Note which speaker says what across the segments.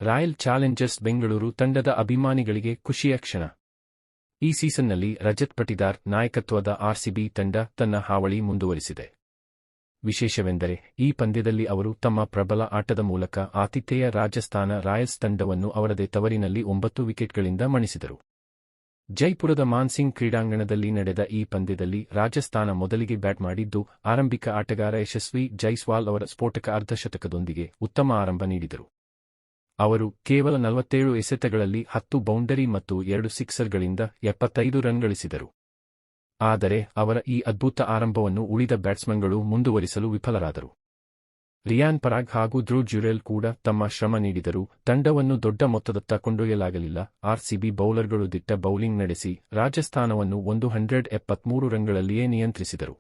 Speaker 1: Royal Challengers Bengaluru ತಂಡದ ಅಭಿಮಾನಿಗಳಿಗೆ ಖುಷಿಯ ಕ್ಷಣ. ಈ ಸೀಸನ್ನಲ್ಲಿ ರಜತ್ ಪಟಿದಾರ್ ನಾಯಕತ್ವದ ಆರ್ಸಿಬಿ ತಂಡ ತನ್ನ ಹಾವಳಿ ಮುಂದುವರಿಸಿದೆ. ವಿಶೇಷವೆಂದರೆ ಈ ಪಂದ್ಯದಲ್ಲಿ ಅವರು ತಮ್ಮ ಪ್ರಬಲ ಆಟದ ಮೂಲಕ ಆತಿಥೇಯ ರಾಜಸ್ಥಾನ ರಾಯಲ್ಸ್ ತಂಡವನ್ನು ಅವರದೇ ತವರಿನಲ್ಲಿ 9 ವಿಕೆಟ್ಗಳಿಂದ ಮಣಿಸಿದರು. ಜೈಪುರದ ಮಾನ್ಸಿಂಗ್ ಕ್ರೀಡಾಂಗಣದಲ್ಲಿ ನಡೆದ ಈ ಪಂದ್ಯದಲ್ಲಿ ರಾಜಸ್ಥಾನ ಮೊದಲಿಗೆ ಬ್ಯಾಟ್ ಮಾಡಿದ್ದು, ಆರಂಭಿಕ ಆಟಗಾರ ಯಶಸ್ವಿ ಜೈಸ್ವಾಲ್ ಅವರ ಸ್ಫೋಟಕ ಅರ್ಧಶತಕದೊಂದಿಗೆ ಉತ್ತಮ ಆರಂಭ ನೀಡಿದರು. ಅವರು ಕೇವಲ 47 ಎಸೆತಗಳಲ್ಲಿ 10 ಬೌಂಡರಿ ಮತ್ತು 2 ಸಿಕ್ಸರ್ಗಳಿಂದ 75 ರನ್ ಗಳಿಸಿದರು. ಆದರೆ ಅವರ ಈ ಅದ್ಭುತ ಆರಂಭವನ್ನು ಉಳಿದ ಬ್ಯಾಟ್ಸ್ಮನ್ಗಳು ಮುಂದುವರಿಸಲು ವಿಫಲರಾದರು. ರಿಯಾನ್ ಪರಾಗ್ ಹಾಗೂ ಧ್ರುವ್ ಜುರೇಲ್ ಕೂಡ ತಮ್ಮ ಶ್ರಮ ನೀಡಿದರೂ ತಂಡವನ್ನು ದೊಡ್ಡ ಮೊತ್ತದತ್ತ ಕೊಂಡೊಯ್ಯಲಾಗಲಿಲ್ಲ. ಆರ್ಸಿಬಿ ಬೌಲರ್ಗಳು ದಿಟ್ಟ ಬೌಲಿಂಗ್ ನಡೆಸಿ ರಾಜಸ್ಥಾನವನ್ನು 173 ರನ್ಗಳಲ್ಲಿಯೇ ನಿಯಂತ್ರಿಸಿದರು.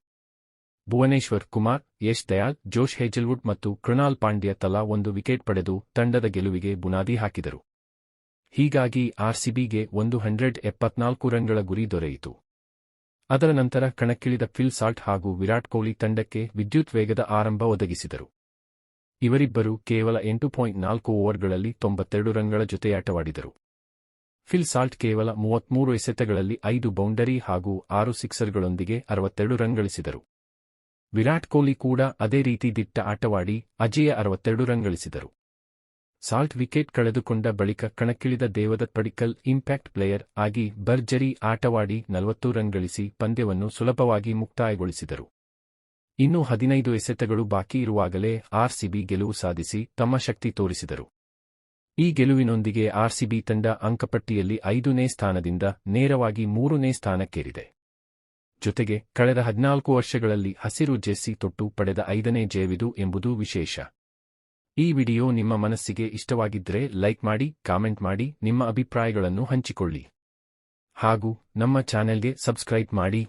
Speaker 1: ಭುವನೇಶ್ವರ್ ಕುಮಾರ್, ಯಶ್ ದಯಾಳ್, ಜೋಶ್ ಹೇಜಲ್ವುಡ್ ಮತ್ತು ಕೃಣಾಲ್ ಪಾಂಡ್ಯ ತಲಾ 1 ವಿಕೆಟ್ ಪಡೆದು ತಂಡದ ಗೆಲುವಿಗೆ ಬುನಾದಿ ಹಾಕಿದರು. ಹೀಗಾಗಿ ಆರ್ಸಿಬಿಗೆ 174 ರನ್ಗಳ ಗುರಿ ದೊರೆಯಿತು. ಅದರ ನಂತರ ಕಣಕ್ಕಿಳಿದ ಫಿಲ್ ಸಾಲ್ಟ್ ಹಾಗೂ ವಿರಾಟ್ ಕೊಹ್ಲಿ ತಂಡಕ್ಕೆ ವಿದ್ಯುತ್ ವೇಗದ ಆರಂಭ ಒದಗಿಸಿದರು. ಇವರಿಬ್ಬರು ಕೇವಲ 8.4 ಓವರ್ಗಳಲ್ಲಿ 92 ರನ್ಗಳ ಜೊತೆಯಾಟವಾಡಿದರು. ಫಿಲ್ ಸಾಲ್ಟ್ ಕೇವಲ 33 ಎಸೆತಗಳಲ್ಲಿ 5 ಬೌಂಡರಿ ಹಾಗೂ 6 ಸಿಕ್ಸರ್ಗಳೊಂದಿಗೆ 62 ರನ್ ಗಳಿಸಿದರು. ವಿರಾಟ್ ಕೊಹ್ಲಿ ಕೂಡ ಅದೇ ರೀತಿ ದಿಟ್ಟ ಆಟವಾಡಿ ಅಜೇಯ 62 ರನ್ ಗಳಿಸಿದರು. ಸಾಲ್ಟ್ ವಿಕೆಟ್ ಕಳೆದುಕೊಂಡ ಬಳಿಕ ಕಣಕ್ಕಿಳಿದ ದೇವದತ್ ಪಡಿಕ್ಕಲ್ ಇಂಪ್ಯಾಕ್ಟ್ ಪ್ಲೇಯರ್ ಆಗಿ ಭರ್ಜರಿ ಆಟವಾಡಿ 40 ರನ್ ಗಳಿಸಿ ಪಂದ್ಯವನ್ನು ಸುಲಭವಾಗಿ ಮುಕ್ತಾಯಗೊಳಿಸಿದರು. ಇನ್ನೂ 15 ಎಸೆತಗಳು ಬಾಕಿ ಇರುವಾಗಲೇ ಆರ್ಸಿಬಿ ಗೆಲುವು ಸಾಧಿಸಿ ತಮ್ಮ ಶಕ್ತಿ ತೋರಿಸಿದರು. ಈ ಗೆಲುವಿನೊಂದಿಗೆ ಆರ್ಸಿಬಿ ತಂಡ ಅಂಕಪಟ್ಟಿಯಲ್ಲಿ 5ನೇ ಸ್ಥಾನದಿಂದ ನೇರವಾಗಿ 3ನೇ ಸ್ಥಾನಕ್ಕೇರಿದೆ. ಜೊತೆಗೆ ಕಳೆದ 14 ವರ್ಷಗಳಲ್ಲಿ ಹಸಿರು ಜೆರ್ಸಿ ತೊಟ್ಟು ಪಡೆದ 5ನೇ ಜಯವಿದು ಎಂಬುದು ವಿಶೇಷ. ಈ ವಿಡಿಯೋ ನಿಮ್ಮ ಮನಸ್ಸಿಗೆ ಇಷ್ಟವಾಗಿದ್ದರೆ ಲೈಕ್ ಮಾಡಿ, ಕಾಮೆಂಟ್ ಮಾಡಿ, ನಿಮ್ಮ ಅಭಿಪ್ರಾಯಗಳನ್ನು ಹಂಚಿಕೊಳ್ಳಿ ಹಾಗೂ ನಮ್ಮ ಚಾನೆಲ್ಗೆ ಸಬ್ಸ್ಕ್ರೈಬ್ ಮಾಡಿ.